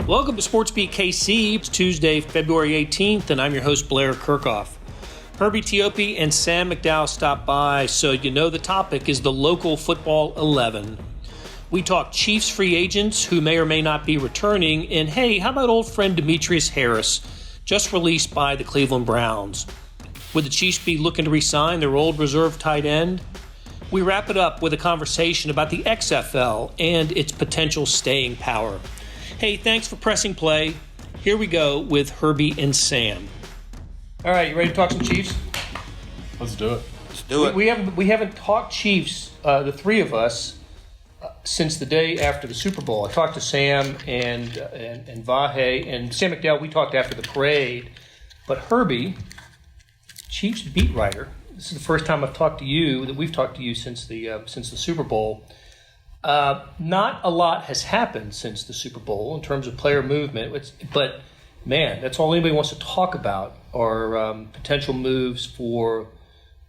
Welcome to SportsBeat KC. It's Tuesday, February 18th, and I'm your host, Blair Kerkhoff. Herbie Teope and Sam McDowell stopped by, so you know the topic is the local football 11. We talk Chiefs free agents who may or may not be returning, and hey, how about old friend Demetrius Harris, just released by the Cleveland Browns? Would the Chiefs be looking to re-sign their old reserve tight end? We wrap it up with a conversation about the XFL and its potential staying power. Hey, thanks for pressing play. Here we go with Herbie and Sam. All right, you ready to talk some Chiefs? Let's do it. Let's do it. We haven't talked Chiefs, the three of us, since the day after the Super Bowl. I talked to Sam and Vahe and Sam McDowell. We talked after the parade, but Herbie, Chiefs beat writer. This is the first time I've talked to you that we've talked to you since the Super Bowl. Not a lot has happened since the Super Bowl in terms of player movement, but man, that's all anybody wants to talk about are potential moves for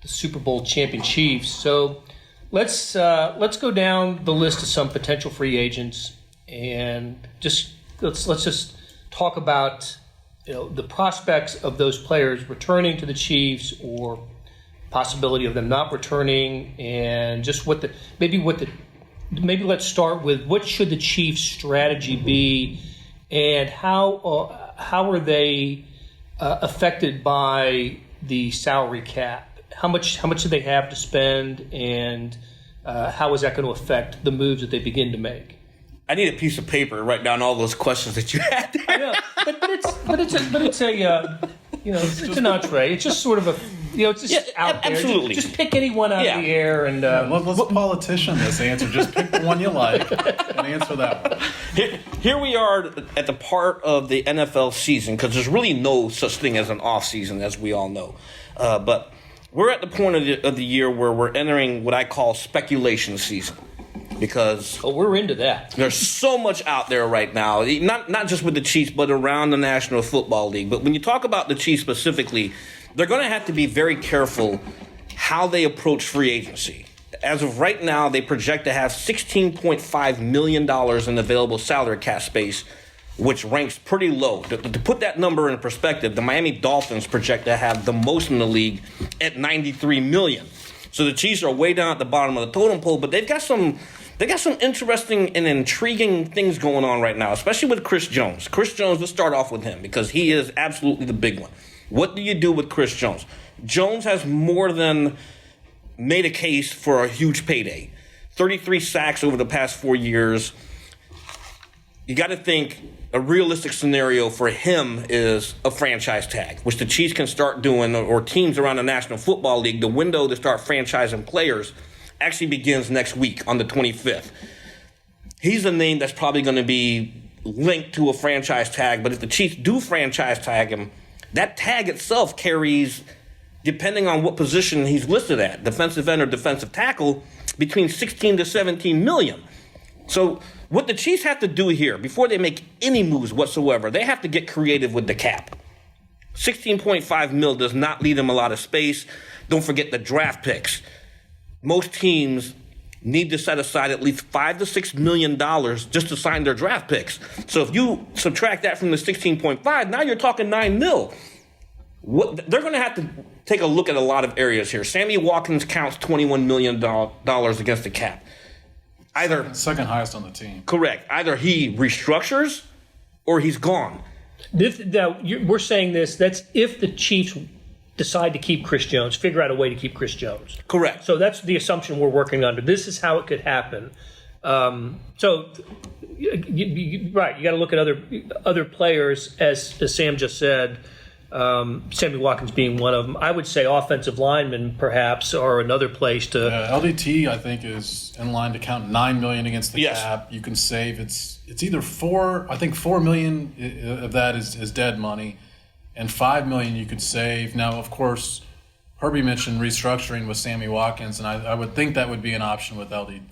the Super Bowl champion Chiefs. So let's go down the list of some potential free agents and let's just talk about the prospects of those players returning to the Chiefs or possibility of them not returning, and just maybe let's start with what should the Chiefs' strategy be, and how are they affected by the salary cap? How much do they have to spend, and how is that going to affect the moves that they begin to make? I need a piece of paper to write down all those questions that you had there. I know, but it's an entree. It's just sort of a. It's just out there. Absolutely. Just pick any one out of the air. And let's politician this answer. Just pick the one you like and answer that one. Here we are at the part of the NFL season, because there's really no such thing as an offseason, as we all know. But we're at the point of the year where we're entering what I call speculation season. Because we're into that. There's so much out there right now, not just with the Chiefs, but around the National Football League. But when you talk about the Chiefs specifically, they're going to have to be very careful how they approach free agency. As of right now, they project to have $16.5 million in available salary cap space, which ranks pretty low. To put that number in perspective, the Miami Dolphins project to have the most in the league at $93 million. So the Chiefs are way down at the bottom of the totem pole, but they've got some interesting and intriguing things going on right now, especially with Chris Jones. Chris Jones, let's start off with him because he is absolutely the big one. What do you do with Chris Jones? Jones has more than made a case for a huge payday. 33 sacks over the past 4 years. You got to think a realistic scenario for him is a franchise tag, which the Chiefs can start doing, or teams around the National Football League. The window to start franchising players actually begins next week on the 25th. He's a name that's probably going to be linked to a franchise tag, but if the Chiefs do franchise tag him, that tag itself carries, depending on what position he's listed at, defensive end or defensive tackle, between 16 to 17 million. So what the Chiefs have to do here, before they make any moves whatsoever, they have to get creative with the cap. 16.5 mil does not leave them a lot of space. Don't forget the draft picks. Most teams need to set aside at least $5 to $6 million just to sign their draft picks. So if you subtract that from the 16.5, now you're talking 9 mil. They're going to have to take a look at a lot of areas here. Sammy Watkins counts $21 million against the cap. Either second highest on the team. Correct. Either he restructures or he's gone. We're saying this. That's if the Chiefs decide to keep Chris Jones, figure out a way to keep Chris Jones. Correct. So that's the assumption we're working under. This is how it could happen. You got to look at other players, as Sam just said. Sammy Watkins being one of them. I would say offensive linemen perhaps are another place to. LDT I think is in line to count $9 million against the cap. You can save it's either $4 million of that is dead money, and $5 million you could save. Now of course, Herbie mentioned restructuring with Sammy Watkins, and I would think that would be an option with Laurent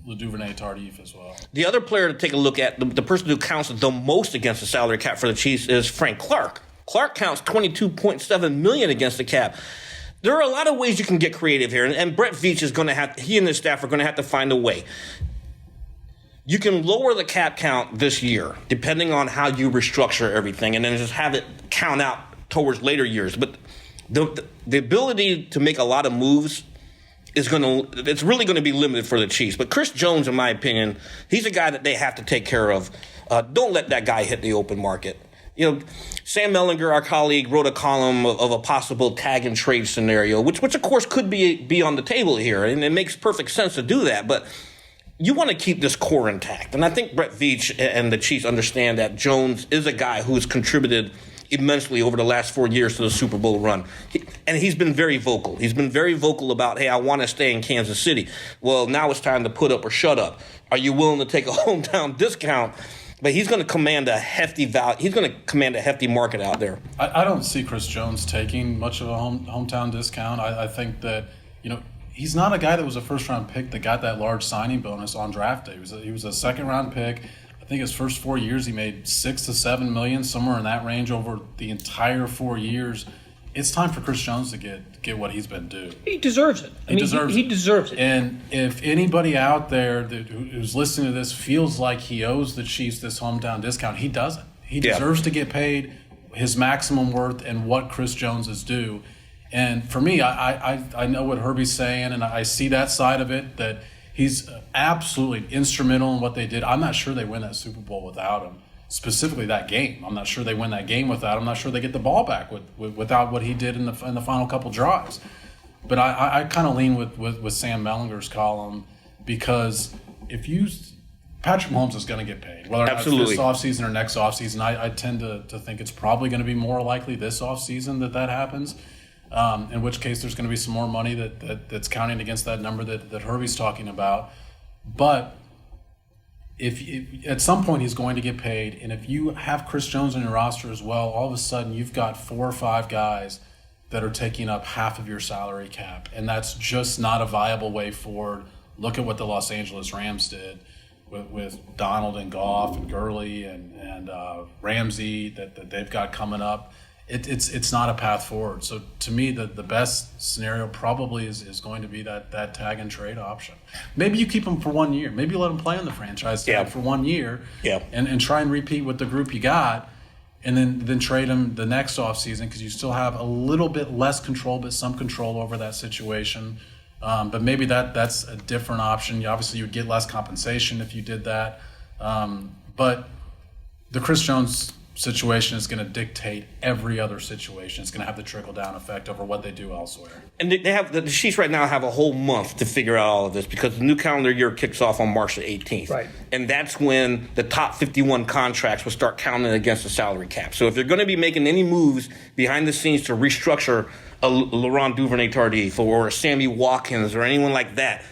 Duvernay-Tardif as well. The other player to take a look at, the person who counts the most against the salary cap for the Chiefs, is Frank Clark. Clark counts $22.7 million against the cap. There are a lot of ways you can get creative here, and Brett Veach is going to have, he and his staff are going to have to find a way. you can lower the cap count this year, depending on how you restructure everything, and then just have it count out towards later years. But the ability to make a lot of moves it's really going to be limited for the Chiefs. But Chris Jones, in my opinion, he's a guy that they have to take care of. Don't let that guy hit the open market. Sam Mellinger, our colleague, wrote a column of a possible tag and trade scenario, which of course could be on the table here, and it makes perfect sense to do that. But you want to keep this core intact, and I think Brett Veach and the Chiefs understand that Jones is a guy who has contributed immensely over the last 4 years to the Super Bowl run. And he's been very vocal. He's been very vocal about, hey, I want to stay in Kansas City. Well, now it's time to put up or shut up. Are you willing to take a hometown discount? But he's going to command a hefty value. He's going to command a hefty market out there. I don't see Chris Jones taking much of a hometown discount. I think that, he's not a guy that was a first-round pick that got that large signing bonus on draft day. He was a second-round pick. I think his first 4 years he made $6 to $7 million, somewhere in that range over the entire 4 years. It's time for Chris Jones to get what he's been due. He deserves it. He deserves it. And if anybody out there who's listening to this feels like he owes the Chiefs this hometown discount, he doesn't. He deserves to get paid his maximum worth and what Chris Jones is due. And for me, I know what Herbie's saying, and I see that side of it, that he's absolutely instrumental in what they did. I'm not sure they win that Super Bowl without him, specifically that game. I'm not sure they win that game without him. I'm not sure they get the ball back without what he did in the final couple drives. But I kind of lean with Sam Mellinger's column, because Patrick Mahomes is going to get paid, whether it's this offseason or next offseason. I tend to think it's probably going to be more likely this offseason that happens. In which case there's going to be some more money that's counting against that number that Herbie's talking about. But if at some point he's going to get paid, and if you have Chris Jones on your roster as well, all of a sudden you've got 4 or 5 guys that are taking up half of your salary cap, and that's just not a viable way forward. Look at what the Los Angeles Rams did with Donald and Goff and Gurley and Ramsey that they've got coming up. It's not a path forward. So to me, the best scenario probably is going to be that tag and trade option. Maybe you keep him for 1 year. Maybe you let him play on the franchise tag for 1 year, and try and repeat with the group you got, and then trade him the next offseason, because you still have a little bit less control, but some control over that situation. But maybe that's a different option. Obviously, you would get less compensation if you did that. But the Chris Jones situation is going to dictate every other situation. It's going to have the trickle-down effect over what they do elsewhere. And they have the Chiefs right now have a whole month to figure out all of this, because the new calendar year kicks off on March the 18th. Right. And that's when the top 51 contracts will start counting against the salary cap. So if they're going to be making any moves behind the scenes to restructure a Laurent Duvernay-Tardif or a Sammy Watkins or anyone like that,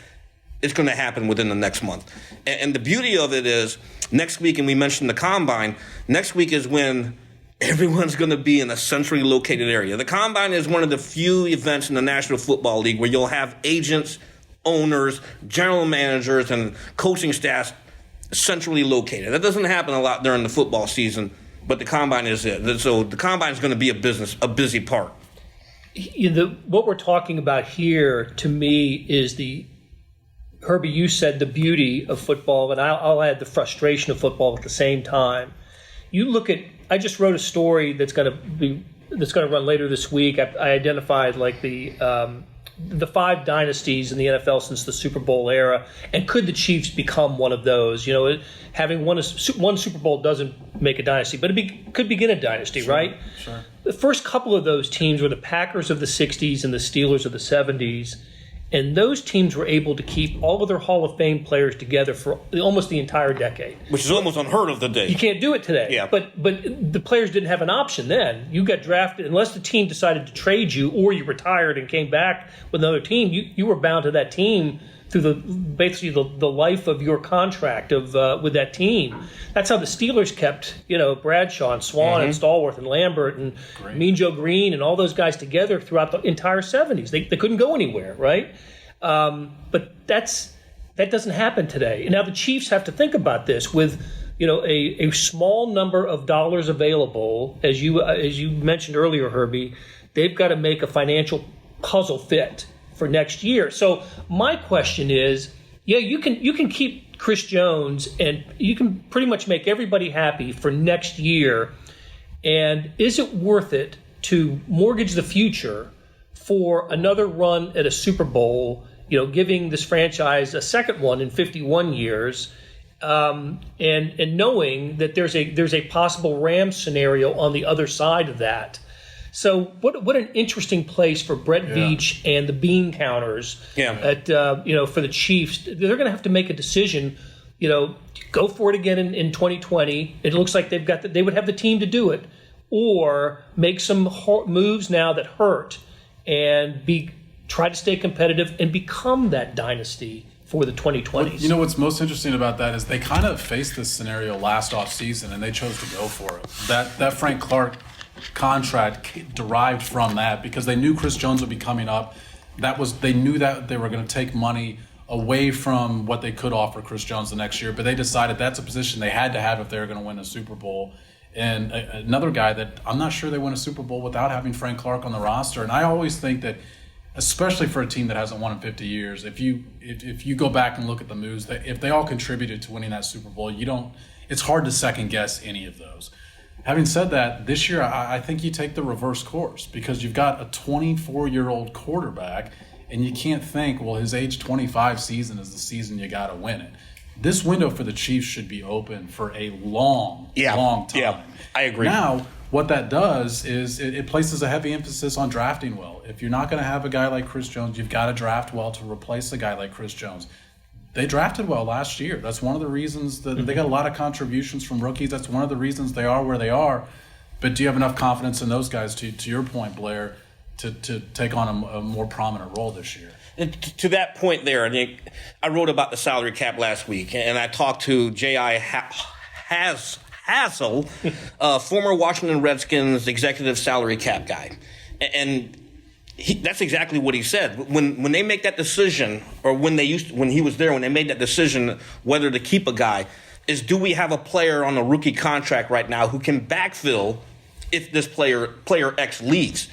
it's going to happen within the next month. And the beauty of it is, next week, and we mentioned the Combine, next week is when everyone's going to be in a centrally located area. The Combine is one of the few events in the National Football League where you'll have agents, owners, general managers, and coaching staffs centrally located. That doesn't happen a lot during the football season, but the Combine is it. So the Combine is going to be a busy part. What we're talking about here, to me, is Herbie, you said the beauty of football, and I'll add the frustration of football at the same time. You look at, I just wrote a story that's going to run later this week. I identified like the 5 dynasties in the NFL since the Super Bowl era, and could the Chiefs become one of those? Having one Super Bowl doesn't make a dynasty, but it could begin a dynasty, right? Sure. The first couple of those teams were the Packers of the 60s and the Steelers of the 70s. And those teams were able to keep all of their Hall of Fame players together for almost the entire decade. Which is almost unheard of today. You can't do it today. Yeah. But the players didn't have an option then. You got drafted, unless the team decided to trade you or you retired and came back with another team, you were bound to that team through basically the life of your contract with that team. That's how the Steelers kept, Bradshaw and Swan and Stallworth and Lambert and Mean Joe Green and all those guys together throughout the entire 70s. They couldn't go anywhere, right? But that doesn't happen today. Now the Chiefs have to think about this with, a small number of dollars available, as you mentioned earlier, Herbie. They've got to make a financial puzzle fit for next year. So my question is, you can keep Chris Jones, and you can pretty much make everybody happy for next year. And is it worth it to mortgage the future for another run at a Super Bowl, giving this franchise a second one in 51 years, and knowing that there's a possible Rams scenario on the other side of that? So what an interesting place for Brett Veach and the bean counters at for the Chiefs. They're going to have to make a decision. Go for it again in 2020. It looks like they would have the team to do it, or make some moves now that hurt and try to stay competitive and become that dynasty for the 2020s. What's most interesting about that is they kind of faced this scenario last offseason and they chose to go for it. That Frank Clark contract derived from that because they knew Chris Jones would be coming up. They knew that they were going to take money away from what they could offer Chris Jones the next year, but they decided that's a position they had to have if they were going to win a Super Bowl. And another guy that I'm not sure they win a Super Bowl without having Frank Clark on the roster. And I always think that, especially for a team that hasn't won in 50 years, if you go back and look at the moves, if they all contributed to winning that Super Bowl, it's hard to second guess any of those. Having said that, this year I think you take the reverse course because you've got a 24-year-old quarterback and you can't think, well, his age 25 season is the season you got to win it. This window for the Chiefs should be open for a long time. Yeah, I agree. Now, what that does is it places a heavy emphasis on drafting well. If you're not going to have a guy like Chris Jones, you've got to draft well to replace a guy like Chris Jones. They drafted well last year. That's one of the reasons that they got a lot of contributions from rookies. That's one of the reasons they are where they are. But do you have enough confidence in those guys, to your point, Blair, to take on a more prominent role this year? And to that point there, I wrote about the salary cap last week, and I talked to J.I. Hassel, former Washington Redskins executive salary cap guy. And that's exactly what he said. When they make that decision, or when he was there, when they made that decision whether to keep a guy, is do we have a player on a rookie contract right now who can backfill if this player X leaves?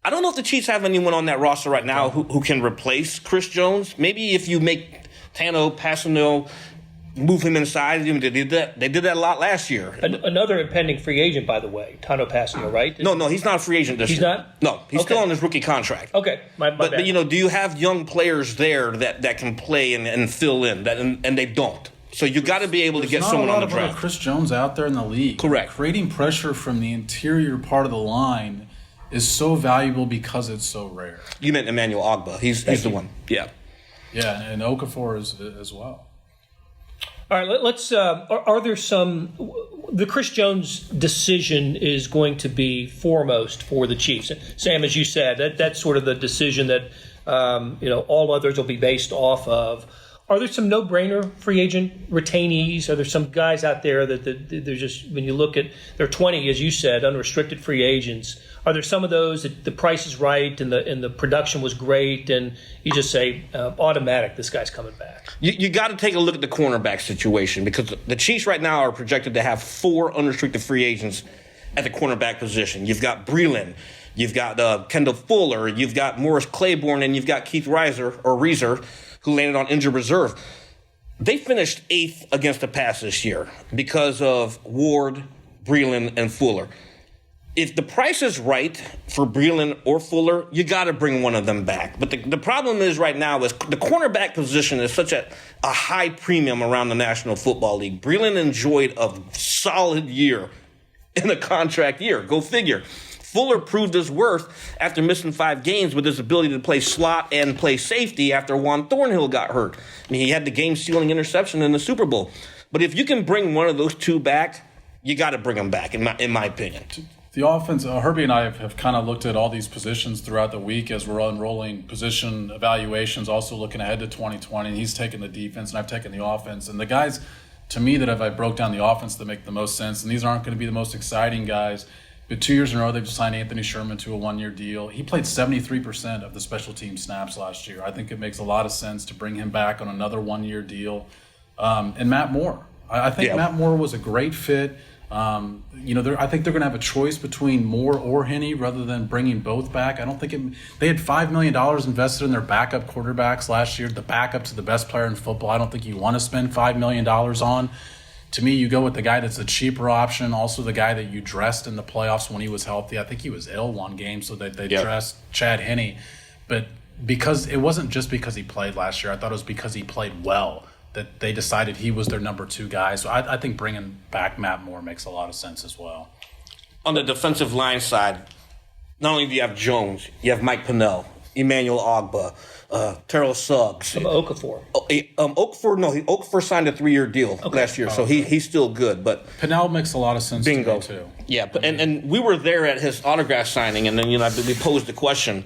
I don't know if the Chiefs have anyone on that roster right now who can replace Chris Jones. Maybe if you make Tano Passanel move him inside. They did that a lot last year. Another impending free agent, by the way, Tano Passanel, right? No, he's not a free agent this year. He's not? No, he's still on his rookie contract. Okay, my bad. But do you have young players there that can play and fill in, and they don't? So you got to be able to get someone on the draft. There's not a lot of Chris Jones out there in the league. Correct. Creating pressure from the interior part of the line is so valuable because it's so rare. You meant Emmanuel Ogbah. He's the one. Yeah. Yeah, and Okafor as well. All right, let's. Are there some? The Chris Jones decision is going to be foremost for the Chiefs. Sam, as you said, that's sort of the decision that all others will be based off of. Are there some no-brainer free agent retainees? Are there some guys out there that they're just, when you look at, they're 20, as you said, unrestricted free agents? Are there some of those that the price is right and the production was great and you just say automatic, this guy's coming back? You got to take a look at the cornerback situation because the Chiefs right now are projected to have 4 unrestricted free agents at the cornerback position. You've got Breeland, you've got Kendall Fuller, you've got Morris Claiborne, and you've got Keith Reiser, who landed on injured reserve. They finished 8th against the pass this year because of Ward, Breeland, and Fuller. If the price is right for Breeland or Fuller, you got to bring one of them back. But the problem is right now is the cornerback position is such a high premium around the National Football League. Breeland enjoyed a solid year in a contract year. Go figure. Fuller proved his worth after missing 5 games with his ability to play slot and play safety after Juan Thornhill got hurt. I mean, he had the game-sealing interception in the Super Bowl. But if you can bring one of those 2 back, you got to bring them back, in my opinion. The offense, Herbie and I have kind of looked at all these positions throughout the week as we're unrolling position evaluations, also looking ahead to 2020. And he's taken the defense, and I've taken the offense. And the guys, to me, that I broke down the offense that make the most sense, and these aren't going to be the most exciting guys, but 2 years in a row, they've signed Anthony Sherman to a 1-year deal. He played 73% of the special team snaps last year. I think it makes a lot of sense to bring him back on another 1-year deal. And Matt Moore. I think Matt Moore was a great fit. I think they're going to have a choice between Moore or Henne rather than bringing both back. I don't think they had $5 million invested in their backup quarterbacks last year, the backup to the best player in football. I don't think you want to spend $5 million on. To me, you go with the guy that's a cheaper option, also the guy that you dressed in the playoffs when he was healthy. I think he was ill one game, so they dressed Chad Henne. But because it wasn't just because he played last year, I thought it was because he played well that they decided he was their number 2 guy. So I think bringing back Matt Moore makes a lot of sense as well. On the defensive line side, not only do you have Jones, you have Mike Pennel, Emmanuel Ogba, Terrell Suggs. Okafor. Okafor signed a 3-year deal last year, so he's still good. But Pennel makes a lot of sense bingo. to me, too. Yeah, and we were there at his autograph signing, and then we posed the question,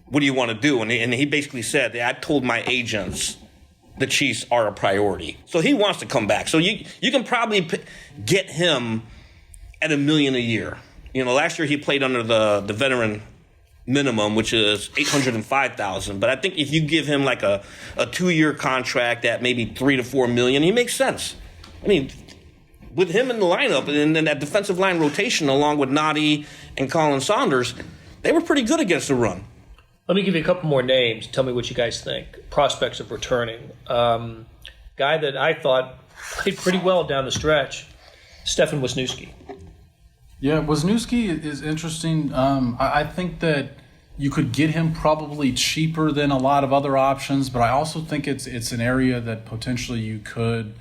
what do you want to do? And he basically said, I told my agents the Chiefs are a priority. So he wants to come back. So you can probably get him at $1 million a year. Last year he played under the veteran minimum, which is $805,000. But I think if you give him like a 2-year contract at maybe $3 to $4 million, he makes sense. I mean, with him in the lineup and then that defensive line rotation along with Noddy and Colin Saunders, they were pretty good against the run. Let me give you a couple more names. Tell me what you guys think. Prospects of returning. Guy that I thought played pretty well down the stretch, Stefan Wisniewski. Yeah, Wisniewski is interesting. I think that you could get him probably cheaper than a lot of other options, but I also think it's an area that potentially you could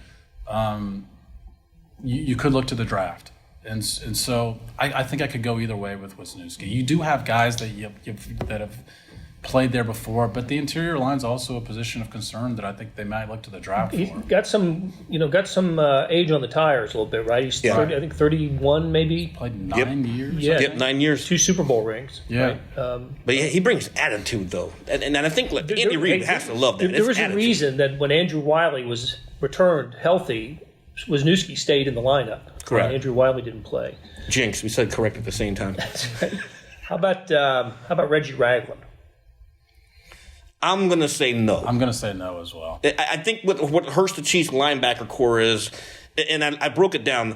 look to the draft. And so I think I could go either way with Wisniewski. You do have guys that that have played there before, but the interior line's also a position of concern that I think they might look to the draft for. He got some age on the tires a little bit, right? He's 30, I think 31 maybe. Played 9 years. Yeah, 9 years. 2 Super Bowl rings. Yeah. Right? But he brings attitude, though. And I think Andy Reid has to love that. There was a reason that when Andrew Wiley was returned healthy, Wisniewski stayed in the lineup. Correct. Andrew Wiley didn't play. Jinx. We said correct at the same time. That's right. How about Reggie Ragland? I'm going to say no. I'm going to say no as well. I think what hurts the Chiefs linebacker core is, and I broke it down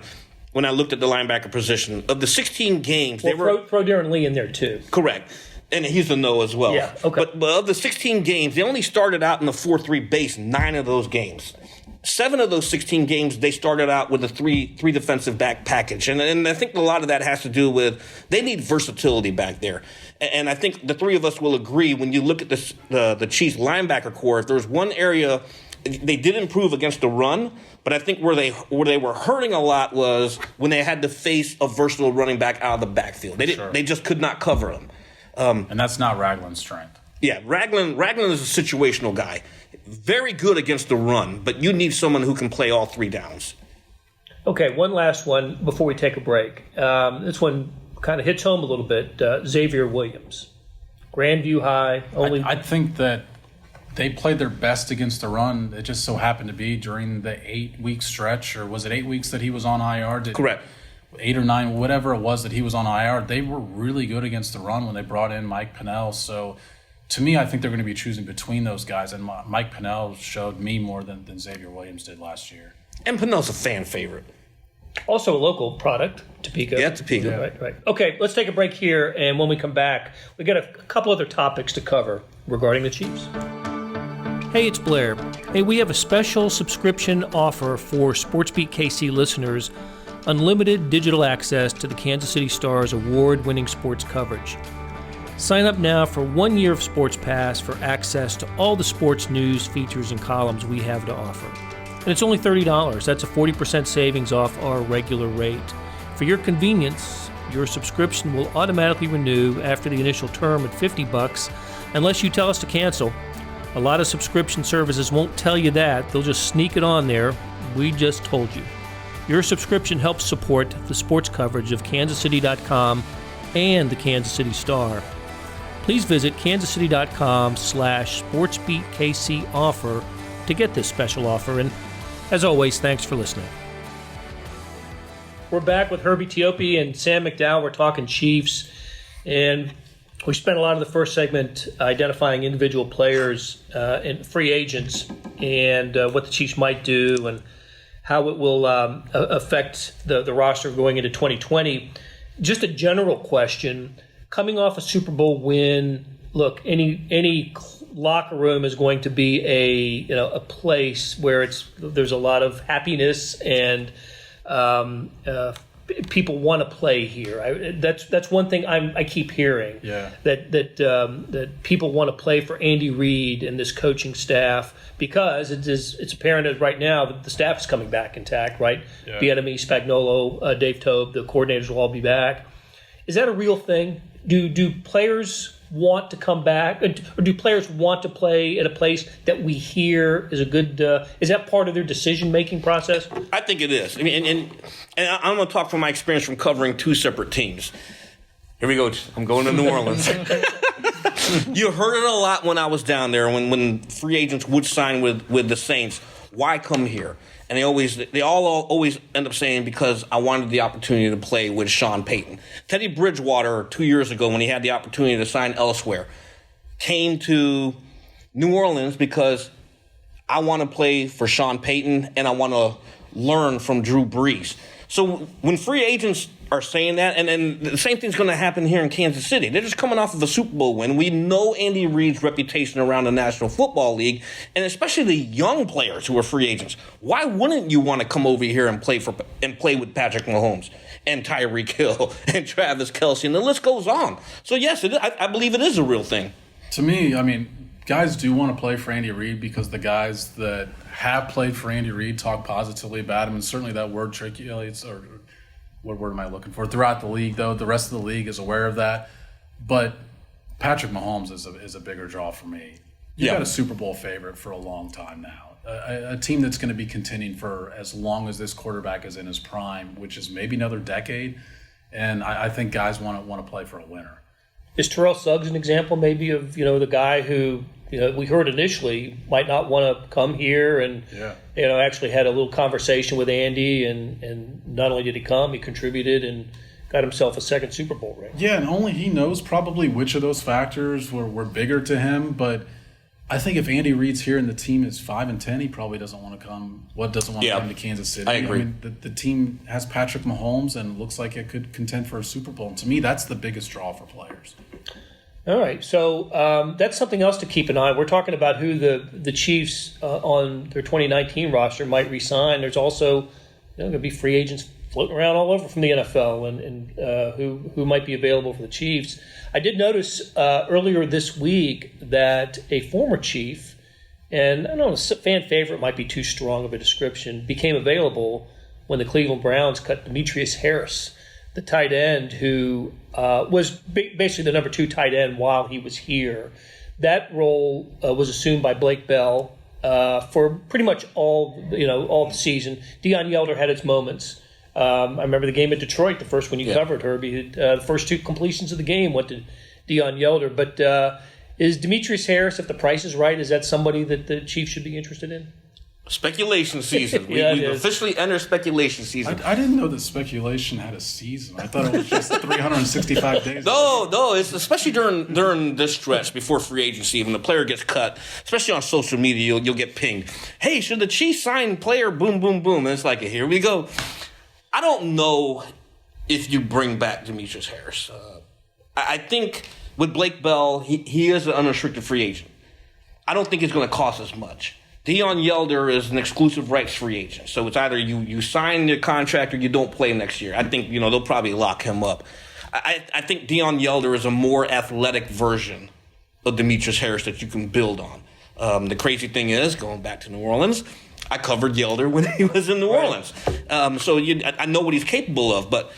when I looked at the linebacker position, of the 16 games, Well, throw Darren Lee in there too. Correct. And he's a no as well. Yeah, okay. But of the 16 games, they only started out in the 4-3 base 9 of those games. 7 of those 16 games, they started out with a three defensive back package. And I think a lot of that has to do with they need versatility back there. And I think the three of us will agree when you look at the Chiefs linebacker core, if there's one area they did improve against the run, but I think where they were hurting a lot was when they had to face a versatile running back out of the backfield. They just could not cover him. And that's not Ragland's strength. Yeah, Ragland is a situational guy. Very good against the run, but you need someone who can play all 3 downs. Okay, one last one before we take a break. This one kind of hits home a little bit. Xavier Williams, Grandview High. I think that they played their best against the run. It just so happened to be during the 8-week stretch, or was it 8 weeks that he was on IR? Correct. 8 or 9, whatever it was that he was on IR. They were really good against the run when they brought in Mike Pennel. So to me, I think they're going to be choosing between those guys. And Mike Pennel showed me more than Xavier Williams did last year. And Pennell's a fan favorite. Also a local product, Topeka. Yeah, Topeka. Yeah. Right. Okay, let's take a break here, and when we come back, we got a couple other topics to cover regarding the Chiefs. Hey, it's Blair. Hey, we have a special subscription offer for SportsBeat KC listeners, unlimited digital access to the Kansas City Star's award-winning sports coverage. Sign up now for 1 year of Sports Pass for access to all the sports news, features, and columns we have to offer. And it's only $30. That's a 40% savings off our regular rate. For your convenience, your subscription will automatically renew after the initial term at $50 unless you tell us to cancel. A lot of subscription services won't tell you that. They'll just sneak it on there. We just told you. Your subscription helps support the sports coverage of kansascity.com and the Kansas City Star. Please visit kansascity.com/SportsBeatKC offer to get this special offer. And as always, thanks for listening. We're back with Herbie Teope and Sam McDowell. We're talking Chiefs, and we spent a lot of the first segment identifying individual players and free agents and what the Chiefs might do and how it will affect the roster going into 2020. Just a general question: coming off a Super Bowl win, look, any locker room is going to be a place where there's a lot of happiness and people want to play here. That's one thing I keep hearing. Yeah. That people want to play for Andy Reid and this coaching staff because it's apparent that right now that the staff is coming back intact. Right. Yeah. Bieniemy, Spagnuolo, Dave Tobe, the coordinators will all be back. Is that a real thing? Do players want to come back, or do players want to play at a place that we hear is a good? Is that part of their decision-making process? I think it is. I mean, and I'm going to talk from my experience from covering two separate teams. Here we go. I'm going to New Orleans. You heard it a lot when I was down there, when free agents would sign with the Saints. Why come here? And they all always end up saying, because I wanted the opportunity to play with Sean Payton. Teddy Bridgewater, 2 years ago, when he had the opportunity to sign elsewhere, came to New Orleans because I want to play for Sean Payton and I want to learn from Drew Brees. So when free agents are saying that, and then the same thing's going to happen here in Kansas City. They're just coming off of a Super Bowl win. We know Andy Reid's reputation around the National Football League, and especially the young players who are free agents. Why wouldn't you want to come over here and play with Patrick Mahomes and Tyreek Hill and Travis Kelce, and the list goes on. So yes, I believe it is a real thing. To me, I mean, guys do want to play for Andy Reid because the guys that have played for Andy Reid talk positively about him, and certainly that word circulates, or what word am I looking for? Throughout the league, though, the rest of the league is aware of that. But Patrick Mahomes is a bigger draw for me. You've got a Super Bowl favorite for a long time now. A team that's going to be contending for as long as this quarterback is in his prime, which is maybe another decade. And I think guys want to play for a winner. Is Terrell Suggs an example maybe of the guy who we heard initially might not want to come here and actually had a little conversation with Andy and not only did he come, he contributed and got himself a second Super Bowl ring. Yeah, and only he knows probably which of those factors were bigger to him. But I think if Andy Reid's here and the team is 5-10, he probably doesn't want to come. Doesn't want to come to Kansas City? I agree. I mean, the team has Patrick Mahomes and looks like it could contend for a Super Bowl. And to me, that's the biggest draw for players. All right, so that's something else to keep an eye on. We're talking about who the Chiefs on their 2019 roster might re-sign. There's also going to be free agents floating around all over from the NFL and who might be available for the Chiefs. I did notice earlier this week that a former Chief, and I don't know, a fan favorite might be too strong of a description, became available when the Cleveland Browns cut Demetrius Harris, the tight end who was basically the number 2 tight end while he was here. That role was assumed by Blake Bell for pretty much all the season. Deion Yelder had its moments. I remember the game at Detroit, the first one you covered, Herbie. The first 2 completions of the game went to Deion Yelder. But is Demetrius Harris, if the price is right, is that somebody that the Chiefs should be interested in? Speculation season. We've officially entered speculation season. I didn't know that speculation had a season. I thought it was just 365 days. No, it's especially during this stretch before free agency, when the player gets cut, especially on social media, you'll get pinged. Hey, should the Chiefs sign player? Boom, boom, boom. And it's like, here we go. I don't know if you bring back Demetrius Harris. I think with Blake Bell, he is an unrestricted free agent. I don't think it's going to cost as much. Deion Yelder is an exclusive rights free agent. So it's either you sign your contract or you don't play next year. I think, they'll probably lock him up. I think Deion Yelder is a more athletic version of Demetrius Harris that you can build on. The crazy thing is, going back to New Orleans, I covered Yelder when he was in New Orleans. So I know what he's capable of, but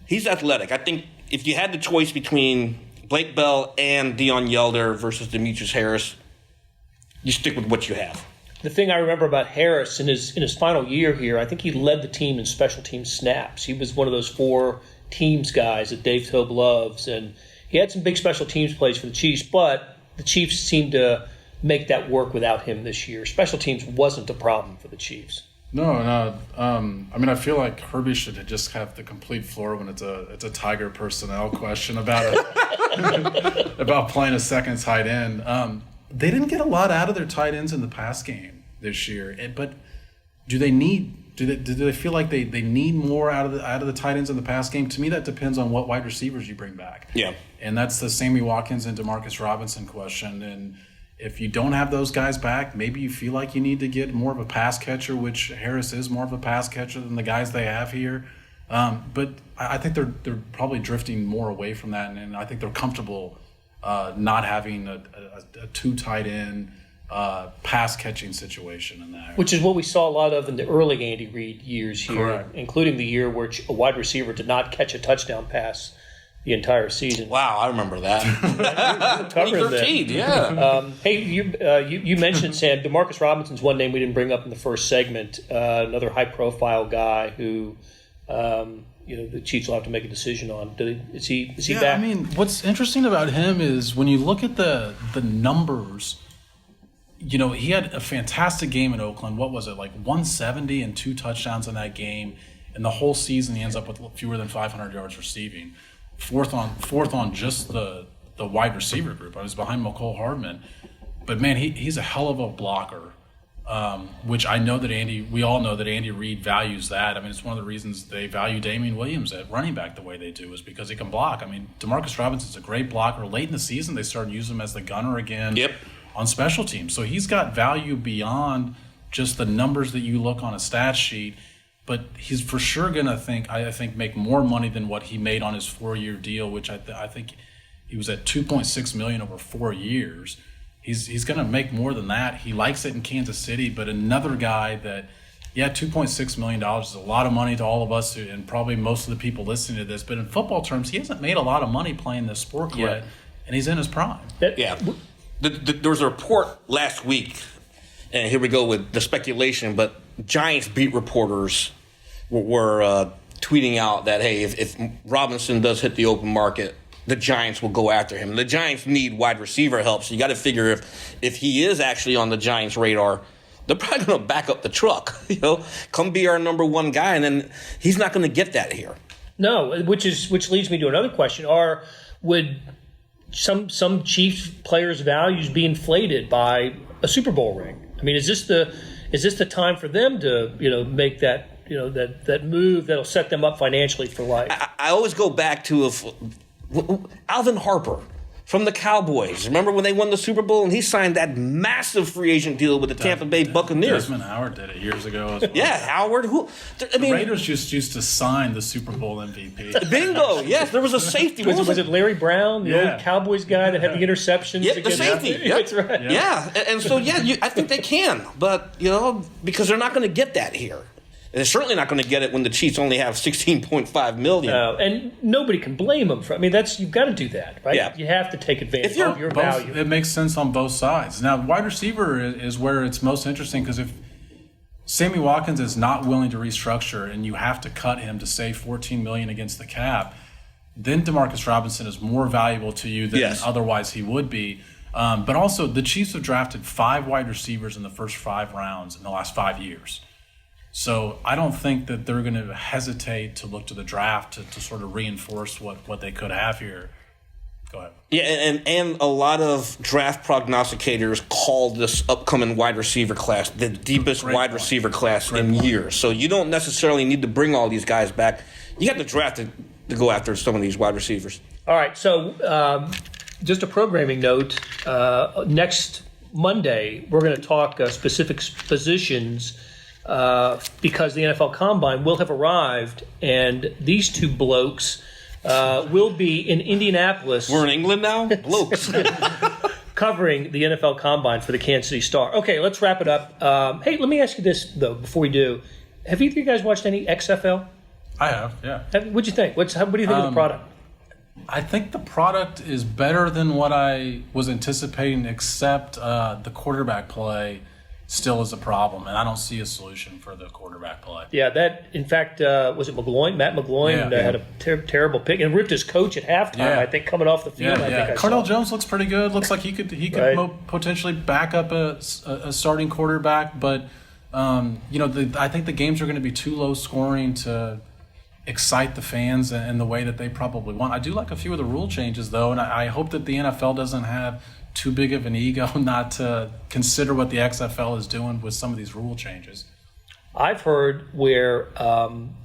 he's athletic. I think if you had the choice between Blake Bell and Deion Yelder versus Demetrius Harris, you stick with what you have. The thing I remember about Harris in his final year here, I think he led the team in special team snaps. He was one of those 4 teams guys that Dave Tobe loves, and he had some big special teams plays for the Chiefs, but the Chiefs seemed to make that work without him this year. Special teams wasn't a problem for the Chiefs. No. I mean, I feel like Herbie should just have the complete floor when it's a Tiger personnel question about about playing a second tight end. They didn't get a lot out of their tight ends in the pass game this year, but do they need Do they feel like they need more out of the tight ends in the pass game? To me, that depends on what wide receivers you bring back. Yeah. And that's the Sammy Watkins and Demarcus Robinson question. And if you don't have those guys back, maybe you feel like you need to get more of a pass catcher, which Harris is more of a pass catcher than the guys they have here. But I think they're probably drifting more away from that, and I think they're comfortable not having a two tight end pass catching situation in that. Which is what we saw a lot of in the early Andy Reid years here, Correct. Including the year where a wide receiver did not catch a touchdown pass the entire season. Wow, I remember that. Covering that. 2013, yeah. Hey, you mentioned, Sam, Demarcus Robinson's one name we didn't bring up in the first segment. Another high-profile guy who, the Chiefs will have to make a decision on. Is he back? I mean, what's interesting about him is when you look at the numbers. He had a fantastic game in Oakland. What was it, like 170 and 2 touchdowns in that game? And the whole season, he ends up with fewer than 500 yards receiving. Fourth on just the wide receiver group. I was behind McCole Hardman. But, man, he's a hell of a blocker, which I know that we all know that Andy Reid values that. I mean, it's one of the reasons they value Damian Williams at running back the way they do is because he can block. I mean, Demarcus Robinson's a great blocker. Late in the season, they started using him as the gunner again. Yep. On special teams. So he's got value beyond just the numbers that you look on a stat sheet, but he's for sure going to I think make more money than what he made on his 4-year deal, which I think he was at $2.6 million over 4 years. He's going to make more than that. He likes it in Kansas City, but another guy that, $2.6 million is a lot of money to all of us and probably most of the people listening to this, but in football terms, he hasn't made a lot of money playing this sport yet, and he's in his prime. Yeah. There was a report last week, and here we go with the speculation, but Giants beat reporters were tweeting out that, hey, if Robinson does hit the open market, the Giants will go after him. The Giants need wide receiver help, so you got to figure if he is actually on the Giants' radar, they're probably going to back up the truck. Come be our number one guy, and then he's not going to get that here. No, which leads me to another question: would some Chiefs players' values be inflated by a Super Bowl ring? I mean, is this the time for them to make that that move that'll set them up financially for life? I always go back to Alvin Harper from the Cowboys. Remember when they won the Super Bowl and he signed that massive free agent deal with the Tampa Bay Buccaneers? Desmond Howard did it years ago as well. Yeah, Howard. The Raiders just used to sign the Super Bowl MVP. Bingo. Yes, there was a safety. Was it Larry Brown, the old Cowboys guy that had the interceptions? Yep, the safety. Yep. That's right. Yeah, and so I think they can, but because they're not going to get that here. And they're certainly not going to get it when the Chiefs only have $16.5 million. And nobody can blame them for. I mean, you've got to do that, right? Yeah. You have to take advantage of your value. It makes sense on both sides. Now, wide receiver is where it's most interesting because if Sammy Watkins is not willing to restructure and you have to cut him to save $14 million against the cap, then Demarcus Robinson is more valuable to you than otherwise he would be. But also, the Chiefs have drafted 5 wide receivers in the first 5 rounds in the last 5 years. So I don't think that they're going to hesitate to look to the draft to sort of reinforce what they could have here. Go ahead. Yeah, and a lot of draft prognosticators call this upcoming wide receiver class the deepest wide receiver class in years. So you don't necessarily need to bring all these guys back. You have to draft to go after some of these wide receivers. All right, so just a programming note. Next Monday, we're going to talk specific positions because the NFL Combine will have arrived, and these two blokes will be in Indianapolis. We're in England now? Blokes. Covering the NFL Combine for the Kansas City Star. Okay, let's wrap it up. Hey, let me ask you this, though, before we do. Have either of you guys watched any XFL? I have, yeah. What'd you think? What do you think of the product? I think the product is better than what I was anticipating, except the quarterback play still is a problem, and I don't see a solution for the quarterback play. Yeah, that, in fact, was it McGloin? Matt McGloin had a terrible pick and ripped his coach at halftime, I think, coming off the field. Cardell Jones looks pretty good. Looks like he could potentially back up a starting quarterback, but I think the games are going to be too low scoring to excite the fans in the way that they probably want. I do like a few of the rule changes, though, and I hope that the NFL doesn't have too big of an ego not to consider what the XFL is doing with some of these rule changes. I've heard where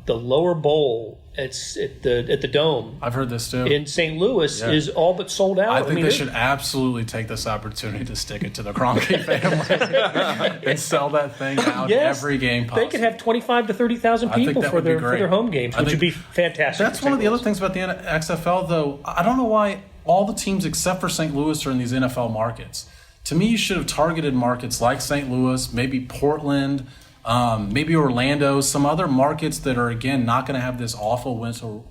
the lower bowl at the Dome. I've heard this too. In St. Louis is all but sold out. I think they should absolutely take this opportunity to stick it to the Kroenke family and sell that thing out every game possible. They could have 25 to 30,000 people for their home games, which would be fantastic. That's one of the other things about the XFL, though. I don't know why all the teams except for St. Louis are in these NFL markets. To me, you should have targeted markets like St. Louis, maybe Portland, maybe Orlando, some other markets that are, again, not going to have this awful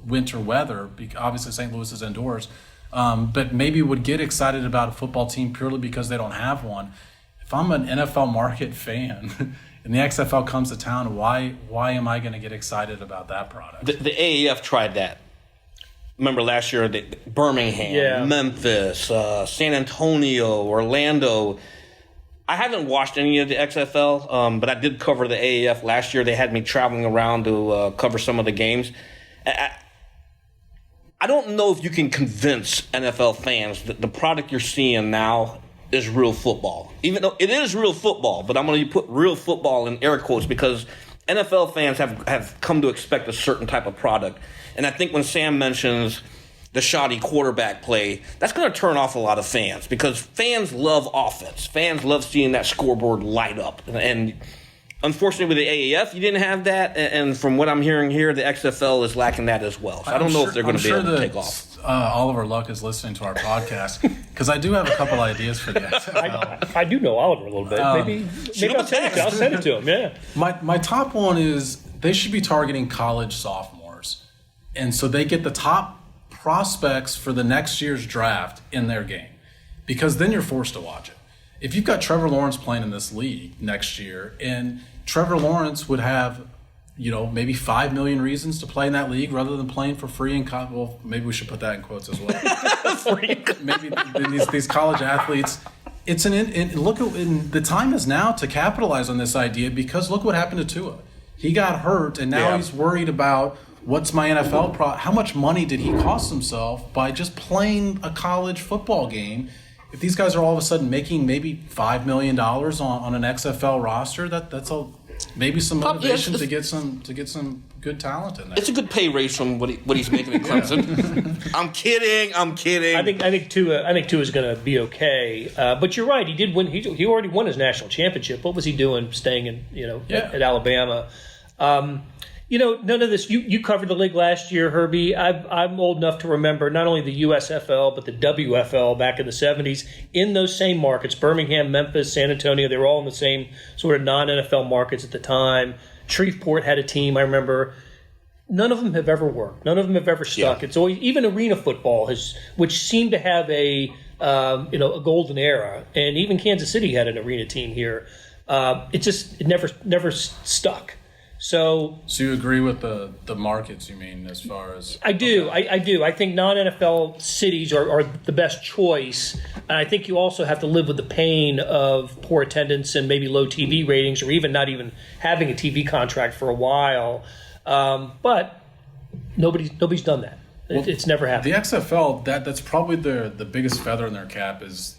winter weather. Obviously, St. Louis is indoors. But maybe would get excited about a football team purely because they don't have one. If I'm an NFL market fan and the XFL comes to town, why am I going to get excited about that product? The AAF tried that. Remember last year, Birmingham, Memphis, San Antonio, Orlando. I haven't watched any of the XFL, but I did cover the AAF last year. They had me traveling around to cover some of the games. I don't know if you can convince NFL fans that the product you're seeing now is real football. Even though it is real football, but I'm going to put real football in air quotes because NFL fans have come to expect a certain type of product. And I think when Sam mentions the shoddy quarterback play, that's going to turn off a lot of fans because fans love offense. Fans love seeing that scoreboard light up. And unfortunately, with the AAF, you didn't have that. And from what I'm hearing here, the XFL is lacking that as well. So I don't know if they're going to be able to take off. Oliver Luck is listening to our podcast because I do have a couple ideas for the XFL. I do know Oliver a little bit. Maybe I'll send it to him. Yeah. My top one is they should be targeting college sophomores. And so they get the top prospects for the next year's draft in their game because then you're forced to watch it. If you've got Trevor Lawrence playing in this league next year and Trevor Lawrence would have, maybe 5 million reasons to play in that league rather than playing for free in college. Well, maybe we should put that in quotes as well. Maybe these college athletes. It's the time is now to capitalize on this idea because look what happened to Tua. He got hurt and now he's worried about what's my NFL how much money did he cost himself by just playing a college football game? If these guys are all of a sudden making maybe $5 million on an XFL roster, that's maybe some motivation to get some good talent in there. It's a good pay raise from what he's making in Clemson. I'm kidding. I think Tua is going to be okay. But you're right. He did win. He already won his national championship. What was he doing staying in at Alabama? None of this. You covered the league last year, Herbie. I'm old enough to remember not only the USFL but the WFL back in the 70s in those same markets: Birmingham, Memphis, San Antonio. They were all in the same sort of non-NFL markets at the time. Shreveport had a team. I remember. None of them have ever worked. None of them have ever stuck. Yeah. It's always even arena football which seemed to have a golden era, and even Kansas City had an arena team here. It never stuck. So you agree with the markets, you mean, as far as... I do. I do. I think non-NFL cities are the best choice. And I think you also have to live with the pain of poor attendance and maybe low TV ratings or even not even having a TV contract for a while. But nobody's done that. It's never happened. The XFL, that's probably the biggest feather in their cap is...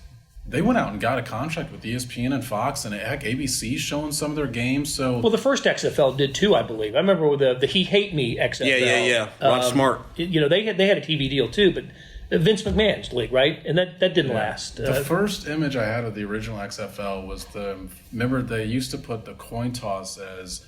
They went out and got a contract with ESPN and Fox, and heck, ABC showing some of their games. So, well, the first XFL did too, I believe. I remember with the He Hate Me XFL. Yeah. Ron Smart. They had a TV deal too, but Vince McMahon's league, right? And that didn't last. The first image I had of the original XFL was remember they used to put the coin toss as.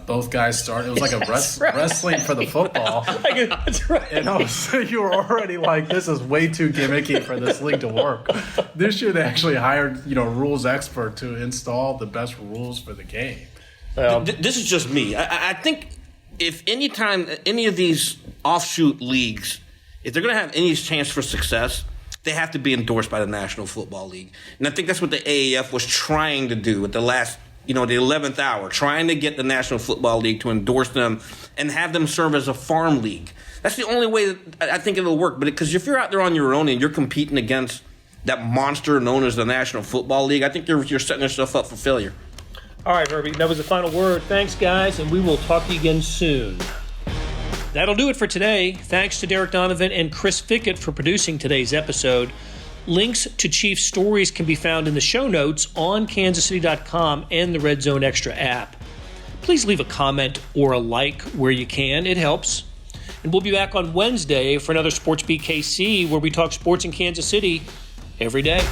Both guys started. It was like a wrestling for the football. That's right. And you were already like, this is way too gimmicky for this league to work. This year they actually hired a rules expert to install the best rules for the game. This is just me. I think if any of these offshoot leagues, if they're going to have any chance for success, they have to be endorsed by the National Football League. And I think that's what the AAF was trying to do at the last the 11th hour, trying to get the National Football League to endorse them and have them serve as a farm league. That's the only way that I think it'll work. But because if you're out there on your own and you're competing against that monster known as the National Football League, I think you're setting yourself up for failure. All right, Herbie, that was the final word. Thanks, guys, and we will talk to you again soon. That'll do it for today. Thanks to Derek Donovan and Chris Fickett for producing today's episode. Links to Chiefs stories can be found in the show notes on kansascity.com and the Red Zone Extra app. please leave a comment or a like where you can. It helps. And we'll be back on Wednesday for another SportsBeat KC, where we talk sports in Kansas City every day.